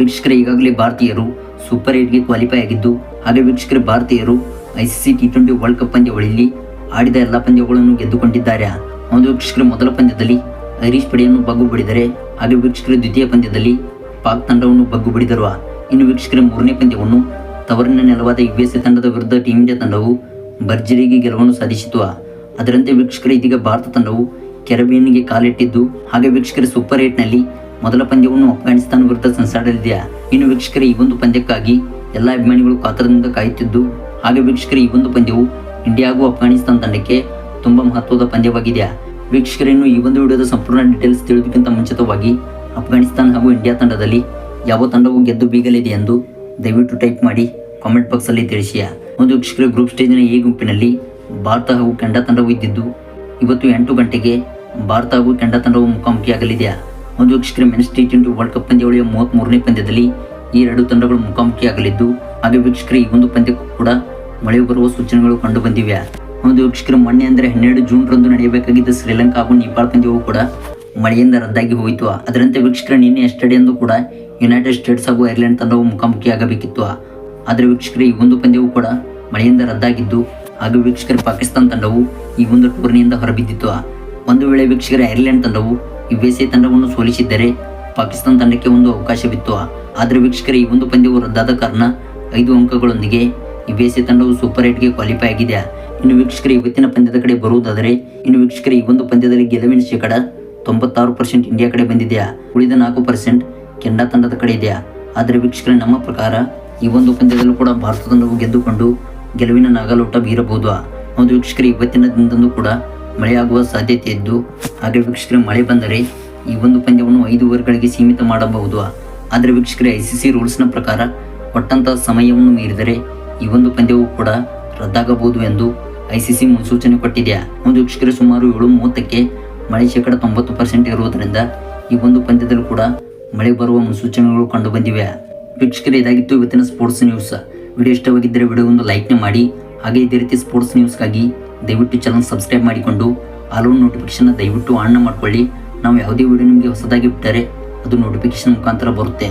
ವೀಕ್ಷಕರೇ, ಈಗಾಗಲೇ ಭಾರತೀಯರು ಸೂಪರ್ 8ಗೆ ಕ್ವಾಲಿಫೈ ಆಗಿದ್ದು, ಹಾಗೆ ವೀಕ್ಷಕರೇ ಭಾರತೀಯರು ICC T20 ವರ್ಲ್ಡ್ ಕಪ್ ಪಂದ್ಯಾವಳಿಯಲ್ಲಿ ಆಡಿದ ಎಲ್ಲ ಪಂದ್ಯಗಳನ್ನು ಗೆದ್ದುಕೊಂಡಿದ್ದಾರೆ. ಒಂದು ವೀಕ್ಷಕರೇ, ಮೊದಲ ಪಂದ್ಯದಲ್ಲಿ ಐರಿಷ್ ಪಡೆಯನ್ನು ಬಗ್ಗು ಬಡಿದರೆ, ಹಾಗೆ ವೀಕ್ಷಕರೇ ದ್ವಿತೀಯ ಪಂದ್ಯದಲ್ಲಿ ಪಾಕ್ ತಂಡವನ್ನು ಬಗ್ಗು ಬಡಿದರು. ಇನ್ನು ವೀಕ್ಷಕರೇ, ಮೂರನೇ ಪಂದ್ಯವನ್ನು ತವರಿನ ನೆಲವಾದ USA ತಂಡದ ವಿರುದ್ಧ ಟೀಮ್ ಇಂಡಿಯಾ ತಂಡವು ಭರ್ಜರಿಗೆ ಗೆಲುವನ್ನು ಸಾಧಿಸಿತು. ಅದರಂತೆ ವೀಕ್ಷಕರೇ, ಇದೀಗ ಭಾರತ ತಂಡವು ಕೆರೆಬಿಯನ್ಗೆ ಕಾಲಿಟ್ಟಿದ್ದು, ಹಾಗೆ ವೀಕ್ಷಕರೇ ಸೂಪರ್ 8ನಲ್ಲಿ ಮೊದಲ ಪಂದ್ಯವನ್ನು ಅಫ್ಘಾನಿಸ್ತಾನ ವಿರುದ್ಧ ಸೆಣಸಾಡಲಿದೆ. ಇನ್ನು ವೀಕ್ಷಕರೇ, ಈ ಒಂದು ಪಂದ್ಯಕ್ಕಾಗಿ ಎಲ್ಲ ಅಭಿಮಾನಿಗಳು ಕಾತರದಿಂದ ಕಾಯುತ್ತಿದ್ದು, ಹಾಗೆ ವೀಕ್ಷಕರೇ ಈ ಒಂದು ಪಂದ್ಯವು ಇಂಡಿಯಾ ಹಾಗೂ ಅಫ್ಘಾನಿಸ್ತಾನ ತಂಡಕ್ಕೆ ತುಂಬಾ ಮಹತ್ವದ ಪಂದ್ಯವಾಗಿದೆ. ವೀಕ್ಷಕರೇ, ಇನ್ನು ಈ ಒಂದು ವಿಡಿಯೋದ ಸಂಪೂರ್ಣ ಡೀಟೇಲ್ಸ್ ತಿಳಿದುಕ್ಕಿಂತ ಮುಂಚಿತವಾಗಿ ಅಫ್ಘಾನಿಸ್ತಾನ ಹಾಗೂ ಇಂಡಿಯಾ ತಂಡದಲ್ಲಿ ಯಾವ ತಂಡವು ಗೆದ್ದು ಬೀಗಲಿದೆ ಎಂದು ದಯವಿಟ್ಟು ಟೈಪ್ ಮಾಡಿ ಕಾಮೆಂಟ್ ಬಾಕ್ಸ್ ಅಲ್ಲಿ ತಿಳಿಸಿ. ಒಂದು ವೀಕ್ಷಕರೇ, ಗ್ರೂಪ್ ಸ್ಟೇಜ್ನ ಎ ಗುಂಪಿನಲ್ಲಿ ಭಾರತ ಹಾಗೂ ಕೆನಡಾ ತಂಡವು ಇದ್ದಿದ್ದು, ಇವತ್ತು 8 ಗಂಟೆಗೆ ಭಾರತ ಹಾಗೂ ಕೆನಡಾ ತಂಡವು ಮುಖಾಮುಖಿಯಾಗಲಿದೆ. ಒಂದು ವೀಕ್ಷಕರೇ, ಮೆನ್ಸ್ T20 ವರ್ಲ್ಡ್ ಕಪ್ ಪಂದ್ಯಾವಳಿಯ 33ನೇ ಪಂದ್ಯದಲ್ಲಿ ಈ ಎರಡು ತಂಡಗಳು ಮುಖಾಮುಖಿಯಾಗಲಿದ್ದು, ಹಾಗೆ ವೀಕ್ಷಕರೇ ಈ ಒಂದು ಪಂದ್ಯಕ್ಕೂ ಕೂಡ ಮಳೆ ಬರುವ ಸೂಚನೆಗಳು ಕಂಡು ಬಂದಿವೆ. ಒಂದು ವೀಕ್ಷಕರೇ, ಮೊನ್ನೆ ಅಂದರೆ 12 ಜೂನ್ ರಂದು ನಡೆಯಬೇಕಾಗಿದ್ದ ಶ್ರೀಲಂಕಾ ಹಾಗೂ ನೇಪಾಳ ಪಂದ್ಯವು ಕೂಡ ಮಳೆಯಿಂದ ರದ್ದಾಗಿ ಹೋಯಿತು. ಅದರಂತೆ ವೀಕ್ಷಕರೇ, ನಿನ್ನೆ ಎಸ್ಟರ್ಡೇಂದು ಕೂಡ ಯುನೈಟೆಡ್ ಸ್ಟೇಟ್ಸ್ ಹಾಗೂ ಐರ್ಲೆಂಡ್ ತಂಡವು ಮುಖಾಮುಖಿಯಾಗಬೇಕಿತ್ತು. ಆದರೆ ವೀಕ್ಷಕರೇ, ಈ ಒಂದು ಪಂದ್ಯವು ಕೂಡ ಮಳೆಯಿಂದ ರದ್ದಾಗಿದ್ದು, ಹಾಗೂ ವೀಕ್ಷಕರೇ ಪಾಕಿಸ್ತಾನ ತಂಡವು ಈ ಒಂದು ಟೂರ್ನಿಯಿಂದ ಹೊರಬಿದ್ದಿತ್ತು. ಒಂದು ವೇಳೆ ವೀಕ್ಷಕರೇ ಐರ್ಲೆಂಡ್ ತಂಡವು USA ತಂಡವನ್ನು ಸೋಲಿಸಿದ್ದರೆ ಪಾಕಿಸ್ತಾನ ತಂಡಕ್ಕೆ ಒಂದು ಅವಕಾಶವಿತ್ತು. ಆದರೆ ವೀಕ್ಷಕರೇ, ಈ ಒಂದು ಪಂದ್ಯವು ರದ್ದಾದ ಕಾರಣ 5 ಅಂಕಗಳೊಂದಿಗೆ USA ತಂಡವು ಸೂಪರ್ 8ಗೆ ಕ್ವಾಲಿಫೈ ಆಗಿದೆ. ಇನ್ನು ವೀಕ್ಷಕರೇ, ಇವತ್ತಿನ ಪಂದ್ಯದ ಕಡೆ ಬರುವುದಾದರೆ, ಇನ್ನು ವೀಕ್ಷಕರೇ ಈ ಒಂದು ಪಂದ್ಯದಲ್ಲಿ ಗೆಲುವಿನ ಶೇಕಡ 96% ಇಂಡಿಯಾ ಕಡೆ ಬಂದಿದೆ, ಉಳಿದ 4% ಕೆನಡಾ ತಂಡದ ಕಡೆ ಇದೆ. ಆದರೆ ವೀಕ್ಷಕರೇ, ನಮ್ಮ ಪ್ರಕಾರ ಈ ಒಂದು ಪಂದ್ಯದಲ್ಲೂ ಕೂಡ ಭಾರತ ತಂಡವು ಗೆದ್ದುಕೊಂಡು ಗೆಲುವಿನ ನಾಗಲೋಟ ಬೀರಬಹುದು. ಒಂದು ವೀಕ್ಷಕರೇ, ಇವತ್ತಿನ ದಿನದಂದು ಕೂಡ ಮಳೆಯಾಗುವ ಸಾಧ್ಯತೆ ಇದ್ದು, ಹಾಗೆ ವೀಕ್ಷಕರೇ ಮಳೆ ಬಂದರೆ ಈ ಒಂದು ಪಂದ್ಯವನ್ನು 5 ಓವರ್ಗಳಿಗೆ ಸೀಮಿತ ಮಾಡಬಹುದು. ಆದರೆ ವೀಕ್ಷಕರೇ, ICC ರೂಲ್ಸ್ನ ಪ್ರಕಾರ ಕೊಟ್ಟಂತಹ ಸಮಯವನ್ನು ಮೀರಿದರೆ ಈ ಒಂದು ಪಂದ್ಯವು ಕೂಡ ರದ್ದಾಗಬಹುದು ಎಂದು ICC ಮುನ್ಸೂಚನೆ ಕೊಟ್ಟಿದೆ. ಒಂದು ವೀಕ್ಷಕರೇ, ಸುಮಾರು 7:30ಕ್ಕೆ ಮಳೆ ಶೇಕಡ 90% ಇರುವುದರಿಂದ ಈ ಒಂದು ಪಂದ್ಯದಲ್ಲೂ ಕೂಡ ಮಳೆ ಬರುವ ಮುನ್ಸೂಚನೆಗಳು ಕಂಡು ಬಂದಿವೆ. ವೀಕ್ಷಕರೇ, ಇದಾಗಿತ್ತು ಇವತ್ತಿನ ಸ್ಪೋರ್ಟ್ಸ್ ನ್ಯೂಸ್. ವಿಡಿಯೋ ಇಷ್ಟವಾಗಿದ್ದರೆ ವಿಡಿಯೋವನ್ನು ಲೈಕ್ನ ಮಾಡಿ, ಹಾಗೆ ಇದೇ ರೀತಿ ಸ್ಪೋರ್ಟ್ಸ್ ನ್ಯೂಸ್ಗಾಗಿ ದಯವಿಟ್ಟು ಚಾನಲ್ ಸಬ್ಸ್ಕ್ರೈಬ್ ಮಾಡಿಕೊಂಡು ಆಲ್ ನೋಟಿಫಿಕೇಶನ್ ದಯವಿಟ್ಟು ಆನ್ ಮಾಡಿಕೊಳ್ಳಿ. ನಾವು ಯಾವುದೇ ವಿಡಿಯೋ ನಿಮಗೆ ಹೊಸದಾಗಿ ಬಿಟ್ಟರೆ ಅದು ನೋಟಿಫಿಕೇಶನ್ ಮುಖಾಂತರ ಬರುತ್ತೆ.